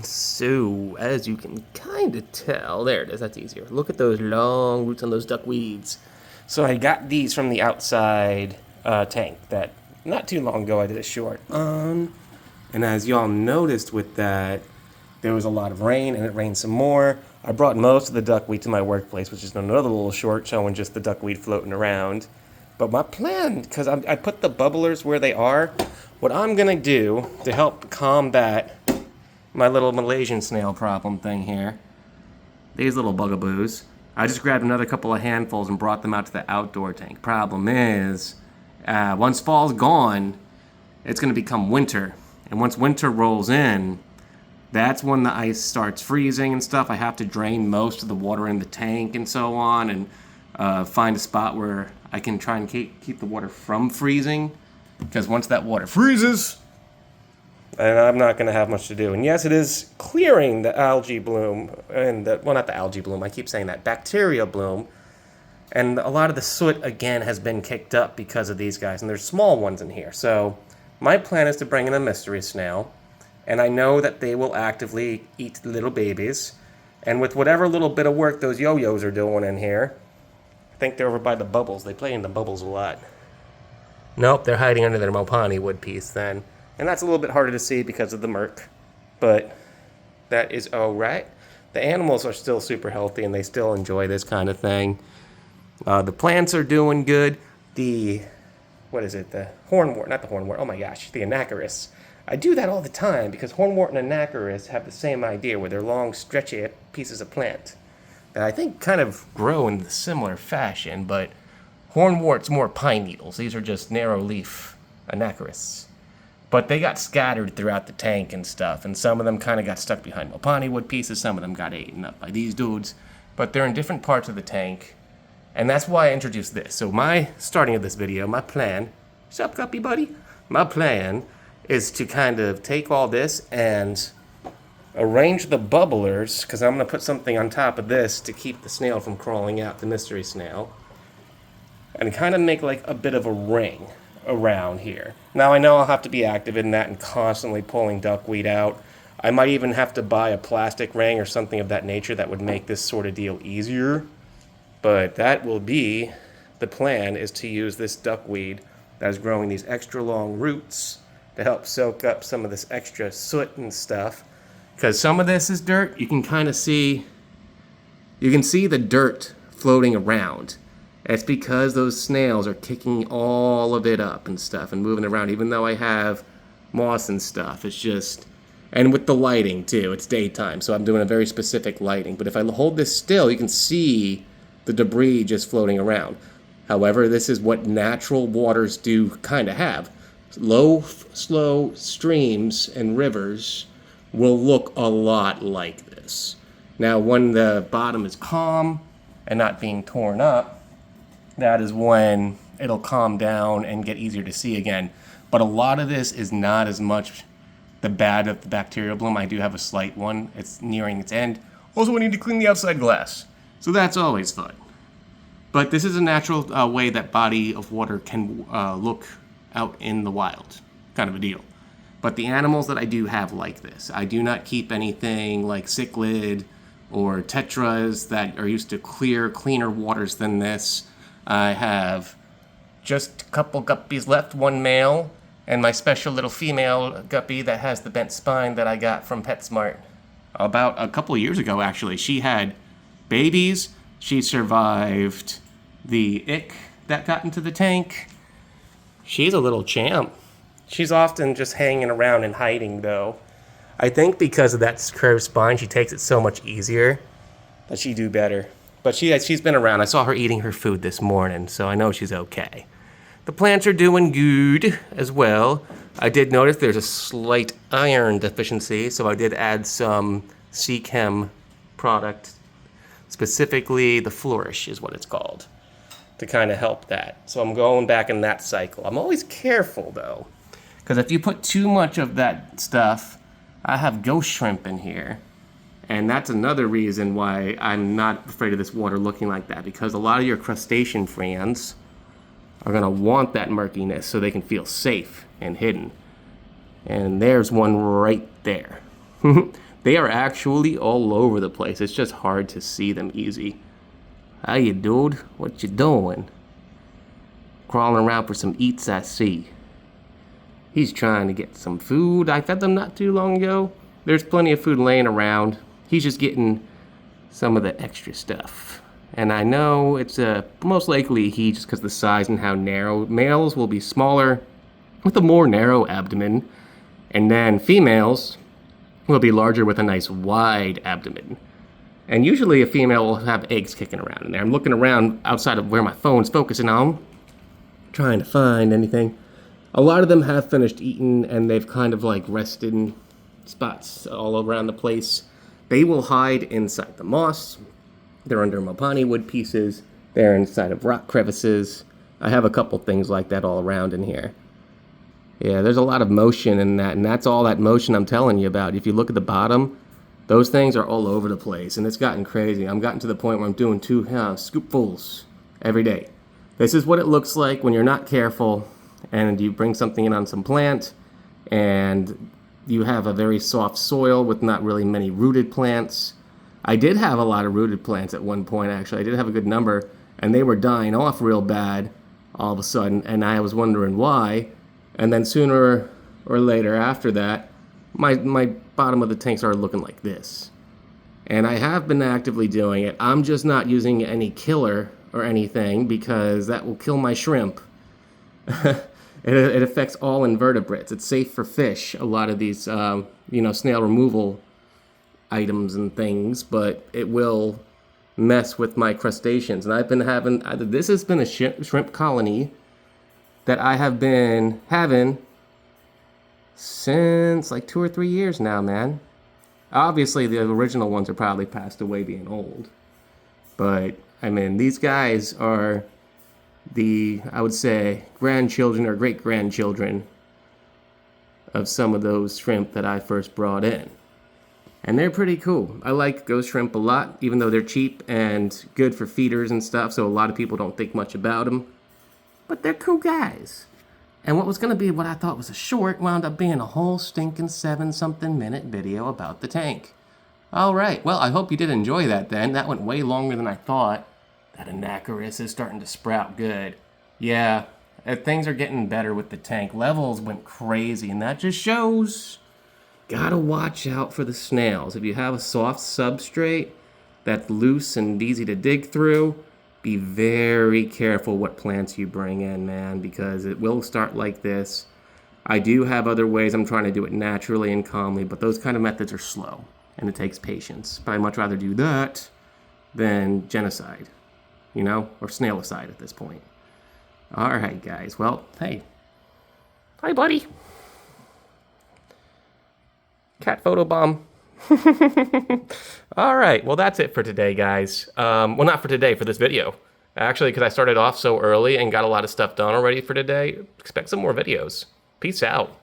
So, as you can kind of tell, there it is, that's easier. Look at those long roots on those duckweeds. So I got these from the outside tank that not too long ago I did a short on. And as y'all noticed with that, there was a lot of rain and it rained some more. I brought most of the duckweed to my workplace, which is another little short showing just the duckweed floating around. But my plan, because I put the bubblers where they are, what I'm going to do to help combat my little Malaysian snail problem thing here, these little bugaboos, I just grabbed another couple of handfuls and brought them out to the outdoor tank. Problem is, once fall's gone, it's going to become winter. And once winter rolls in, that's when the ice starts freezing and stuff. I have to drain most of the water in the tank and so on, and find a spot where I can try and keep the water from freezing. Because once that water freezes, and I'm not going to have much to do. And yes, it is clearing the algae bloom, and well, not the algae bloom, I keep saying that, bacteria bloom. And a lot of the soot, again, has been kicked up because of these guys, and there's small ones in here. So my plan is to bring in a mystery snail, and I know that they will actively eat little babies. And with whatever little bit of work those yo-yos are doing in here, I think they're over by the bubbles. They play in the bubbles a lot. Nope, they're hiding under their Mopani wood piece then. And that's a little bit harder to see because of the murk, but that is all right. The animals are still super healthy and they still enjoy this kind of thing. The plants are doing good. The hornwort, not the hornwort, oh my gosh, the anacharis. I do that all the time because hornwort and anacharis have the same idea where they're long, stretchy pieces of plant that I think kind of grow in a similar fashion, but hornwort's more pine needles. These are just narrow leaf anacharis. But they got scattered throughout the tank and stuff, and some of them kind of got stuck behind Mopani wood pieces, some of them got eaten up by these dudes, but they're in different parts of the tank, and that's why I introduced this. So my starting of this video, my plan, sup guppy buddy? My plan is to kind of take all this and arrange the bubblers, because I'm going to put something on top of this to keep the snail from crawling out, the mystery snail, and kind of make like a bit of a ring around here. Now I know I'll have to be active in that and constantly pulling duckweed out. I might even have to buy a plastic ring or something of that nature that would make this sort of deal easier. But that will be the plan, is to use this duckweed that is growing these extra long roots to help soak up some of this extra soot and stuff. Because some of this is dirt, you can kind of see, the dirt floating around. It's because those snails are kicking all of it up and stuff and moving around, even though I have moss and stuff. It's just, and with the lighting too, it's daytime, so I'm doing a very specific lighting. But if I hold this still, you can see the debris just floating around. However, this is what natural waters do kind of have. Low, slow streams and rivers will look a lot like this. Now, when the bottom is calm and not being torn up, that is when it'll calm down and get easier to see again. But a lot of this is not as much the bad of the bacterial bloom. I do have a slight one. It's nearing its end. Also, we need to clean the outside glass. So that's always fun. But this is a natural way that body of water can look out in the wild. Kind of a deal. But the animals that I do have like this, I do not keep anything like cichlid or tetras that are used to cleaner waters than this. I have just a couple guppies left, one male, and my special little female guppy that has the bent spine that I got from PetSmart about a couple of years ago, actually. She had babies. She survived the ick that got into the tank. She's a little champ. She's often just hanging around and hiding, though. I think because of that curved spine, she takes it so much easier that she do better. But she's been around. I saw her eating her food this morning, so I know she's okay. The plants are doing good as well. I did notice there's a slight iron deficiency, so I did add some Sea Chem product, specifically the Flourish is what it's called, to kind of help that. So I'm going back in that cycle. I'm always careful, though, because if you put too much of that stuff, I have ghost shrimp in here. And that's another reason why I'm not afraid of this water looking like that, because a lot of your crustacean friends are going to want that murkiness so they can feel safe and hidden. And there's one right there. They are actually all over the place. It's just hard to see them easy. How you, dude? What you doing? Crawling around for some eats, I see. He's trying to get some food. I fed them not too long ago. There's plenty of food laying around. He's just getting some of the extra stuff. And I know it's most likely he, just because of the size and how narrow. Males will be smaller with a more narrow abdomen. And then females will be larger with a nice wide abdomen. And usually a female will have eggs kicking around in there. I'm looking around outside of where my phone's focusing on, trying to find anything. A lot of them have finished eating and they've kind of like rested in spots all around the place. They will hide inside the moss. They're under mopani wood pieces. They're inside of rock crevices. I have a couple things like that all around in here. Yeah, there's a lot of motion in that, and that's all that motion I'm telling you about. If you look at the bottom, those things are all over the place, and it's gotten crazy. I'm gotten to the point where I'm doing 2 scoopfuls every day. This is what it looks like when you're not careful, and you bring something in on some plant, and you have a very soft soil with not really many rooted plants. I did have a lot of rooted plants at one point, actually. I did have a good number, and they were dying off real bad all of a sudden, and I was wondering why. And then sooner or later after that, my bottom of the tank started looking like this. And I have been actively doing it. I'm just not using any killer or anything because that will kill my shrimp. It affects all invertebrates. It's safe for fish, a lot of these snail removal items and things, but it will mess with my crustaceans. And I've been having, this has been a shrimp colony that I have been having since like 2 or 3 years now, man. Obviously, the original ones are probably passed away being old. But, I mean, these guys are I would say, grandchildren or great-grandchildren of some of those shrimp that I first brought in. And they're pretty cool. I like ghost shrimp a lot, even though they're cheap and good for feeders and stuff, so a lot of people don't think much about them. But they're cool guys. And what was going to be what I thought was a short wound up being a whole stinking 7-something minute video about the tank. Alright, well, I hope you did enjoy that then. That went way longer than I thought. That Anacharis is starting to sprout good. Yeah, things are getting better with the tank. Levels went crazy, and that just shows. Gotta watch out for the snails. If you have a soft substrate that's loose and easy to dig through, be very careful what plants you bring in, man, because it will start like this. I do have other ways I'm trying to do it naturally and calmly, but those kind of methods are slow, and it takes patience. But I'd much rather do that than genocide, or snailicide at this point. All right, guys. Well, hey. Hi, buddy. Cat photo bomb. All right, well, that's it for today, guys. Well, not for today, for this video. Actually, because I started off so early and got a lot of stuff done already for today, expect some more videos. Peace out.